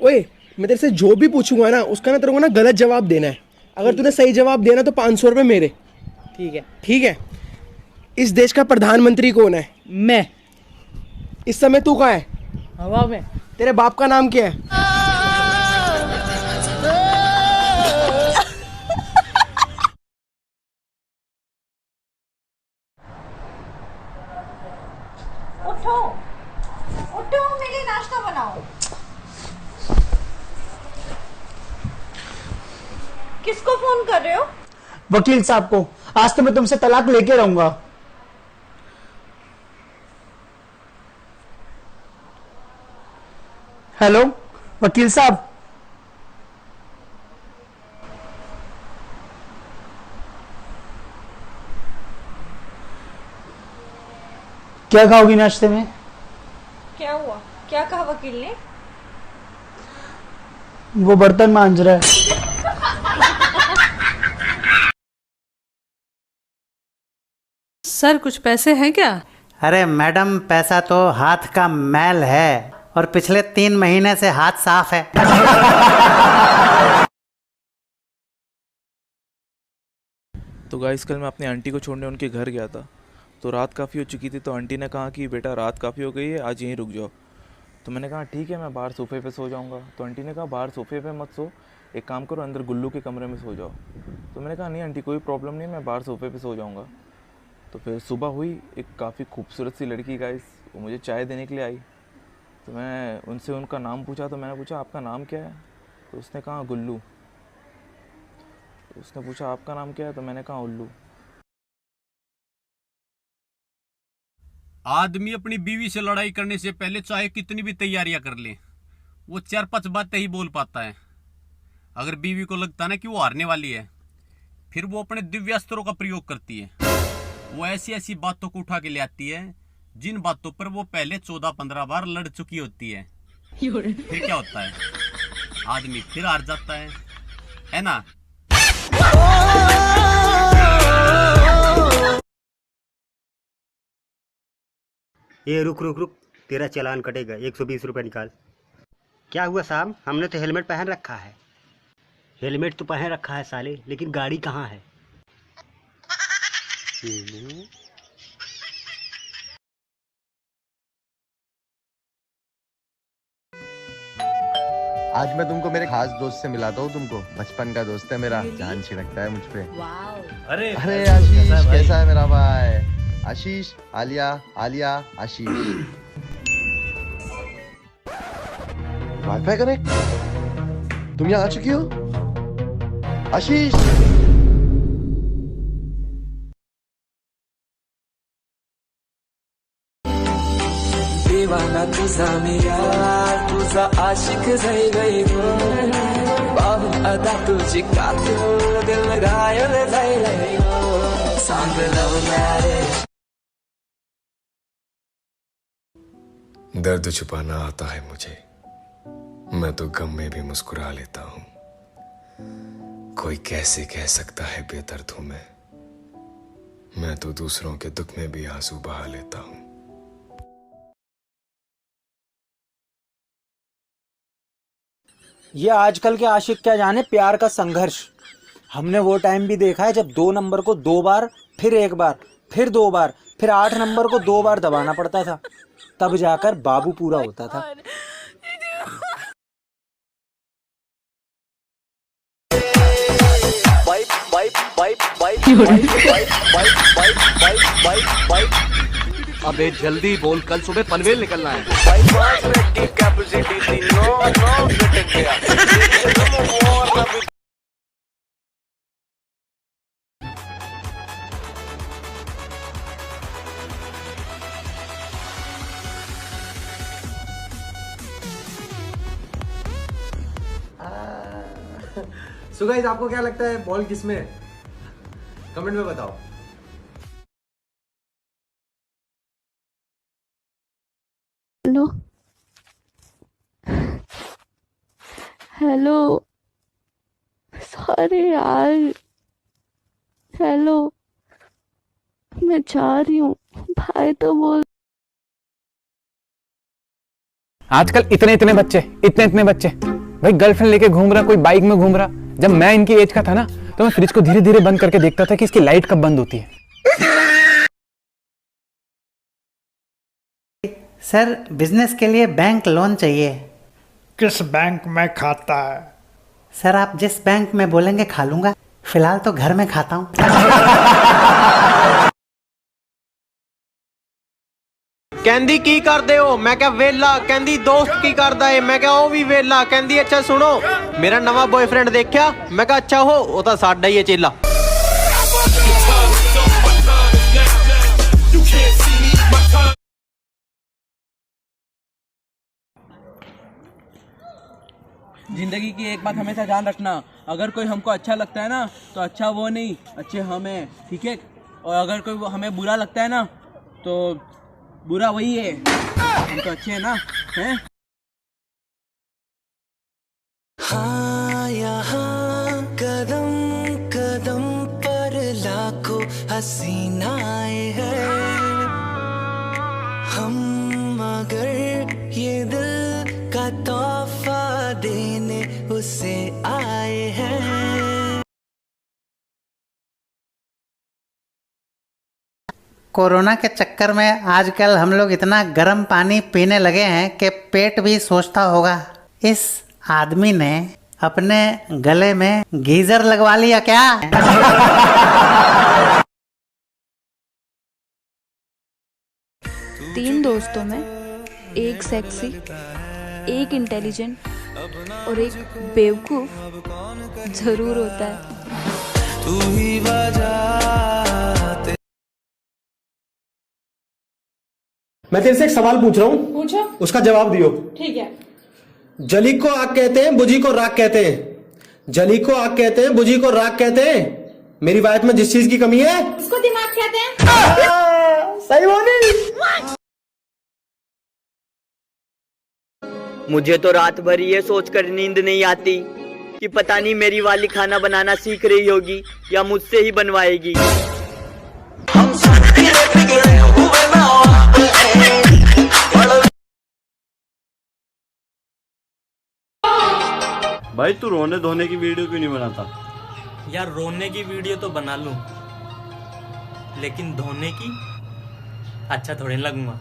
ओए, मैं तेरे से जो भी पूछूंगा ना उसका ना तेरे को ना गलत जवाब देना है। अगर तूने सही जवाब दिया ना तो 500 रुपये मेरे। ठीक है। ठीक है। इस देश का प्रधानमंत्री कौन है? मैं। इस समय तू कहाँ है? हवा में। तेरे बाप का नाम क्या है? उठो उठो, मेरे लिए नाश्ता बनाओ। किसको फोन कर रहे हो? वकील साहब को। आज तो मैं तुमसे तलाक लेके रहूंगा। हेलो वकील साहब। क्या खाओगी नाश्ते में? क्या हुआ? क्या कहा वकील ने? वो बर्तन मांज रहा है। सर कुछ पैसे हैं क्या? अरे मैडम, पैसा तो हाथ का मैल है और पिछले 3 महीने से हाथ साफ है। तो गाइस, कल मैं अपनी आंटी को छोड़ने उनके घर गया था। तो रात काफ़ी हो चुकी थी। तो आंटी ने कहा कि बेटा रात काफ़ी हो गई है, आज यहीं रुक जाओ। तो मैंने कहा ठीक है, मैं बाहर सोफ़े पे सो जाऊंगा। तो आंटी ने कहा बाहर सोफ़े पे मत सो, एक काम करो अंदर गुल्लू के कमरे में सो जाओ। तो मैंने कहा नहीं आंटी, कोई प्रॉब्लम नहीं, मैं बाहर सोफ़े पे सो जाऊँगा। तो फिर सुबह हुई, एक काफ़ी खूबसूरत सी लड़की गाइस, वो मुझे चाय देने के लिए आई। तो मैं उनसे उनका नाम पूछा। तो मैंने पूछा आपका नाम क्या है? तो उसने कहा गुल्लू। तो उसने पूछा आपका नाम क्या है? तो मैंने कहा उल्लू। आदमी अपनी बीवी से लड़ाई करने से पहले चाहे कितनी भी तैयारियां कर ले, वो 4-5 बातें ही बोल पाता है। अगर बीवी को लगता ना कि वो हारने वाली है, फिर वो अपने दिव्यास्त्रों का प्रयोग करती है। वो ऐसी ऐसी बातों को उठा के ले आती है जिन बातों पर वो पहले 14-15 बार लड़ चुकी होती है। फिर क्या होता है? आदमी फिर हार जाता है ना? ये रुक रुक रुक, तेरा चालान कटेगा। 120 रुपये निकाल। क्या हुआ साहब? हमने तो हेलमेट पहन रखा है। हेलमेट तो पहन रखा है साले, लेकिन गाड़ी कहाँ है? आज मैं तुमको मेरे खास दोस्त से मिलाता हूँ। तुमको बचपन का दोस्त है मेरा, जान छिड़कता है मुझ पे। अरे आशीष, कैसा है मेरा भाई? आशीष, आलिया, आलिया, आशीष। Wifi connect? तुम यहाँ आ चुकी हो आशीष? दीवाना तुझा मेरा, तुझा आशिक झाई गो, पाहून अदा तुझी कातूर दिल घायल झाई गो, सांग लव मॅरेज। दर्द छुपाना आता है मुझे, मैं तो गम में भी मुस्कुरा लेता हूँ। कोई कैसे कह सकता है बेदर्द हूं मैं तो दूसरों के दुख में भी आंसू बहा लेता हूँ। ये आजकल के आशिक क्या जाने प्यार का संघर्ष। हमने वो टाइम भी देखा है जब 2 नंबर को 2 बार, फिर 1 बार, फिर 2 बार, फिर 8 नंबर को 2 बार दबाना पड़ता था, तब जाकर बाबू पूरा होता था। अबे जल्दी बोल, कल सुबह पनवेल निकलना है। सो गाइस, आपको क्या लगता है बॉल किसमें है? कमेंट में बताओ। हेलो हेलो, सॉरी यार। हेलो, मैं जा रही हूँ, भाई तो बोल। आजकल इतने इतने बच्चे भाई गर्लफ्रेंड लेके घूम रहा, कोई बाइक में घूम रहा। जब मैं इनकी एज का था ना तो मैं फ्रिज को धीरे धीरे बंद करके देखता था कि इसकी लाइट कब बंद होती है। सर बिजनेस के लिए बैंक लोन चाहिए। किस बैंक में खाता है? सर आप जिस बैंक में बोलेंगे खा लूंगा, फिलहाल तो घर में खाता हूँ। कहंदी की करदे हो? मैं क्या वेला। कहंदी दोस्त की करदा है? मैं क्या ओ भी वेला। कहंदी अच्छा सुनो मेरा नवा बॉयफ्रेंड देखा? मैं क्या अच्छा हो, वो तो साडा ही है चेला। जिंदगी की एक बात हमेशा ध्यान रखना, अगर कोई हमको अच्छा लगता है ना तो अच्छा वो नहीं, अच्छे हम हैं, ठीक है? और अगर कोई हमें बुरा लगता है ना तो बुरा वही है, हम तो अच्छे हैं ना, हैं? हाँ यहाँ कदम कदम पर लाखों हसीनाएं हैं, हम मगर ये दिल का तोहफा देने उसे आए हैं। कोरोना के चक्कर में आजकल हम लोग इतना गर्म पानी पीने लगे हैं कि पेट भी सोचता होगा इस आदमी ने अपने गले में गीजर लगवा लिया क्या? तीन दोस्तों में एक सेक्सी, एक इंटेलिजेंट और एक बेवकूफ जरूर होता है। तू ही वजह। मैं तेरे से एक सवाल पूछ रहा हूँ, पूछो। उसका जवाब दियो। ठीक है। जली को आग कहते हैं, बुझी को राख कहते हैं। जली को आग कहते हैं, बुझी को राख कहते हैं। मेरी बात में जिस चीज की कमी है उसको दिमाग कहते हैं। सही बोली। मुझे तो रात भर ये सोचकर नींद नहीं आती कि पता नहीं मेरी वाली खाना बनाना सीख रही होगी या मुझसे ही बनवाएगी। भाई तू रोने धोने की वीडियो क्यों नहीं बनाता? यार रोने की वीडियो तो बना लूं, लेकिन धोने की अच्छा थोड़े लगूंगा।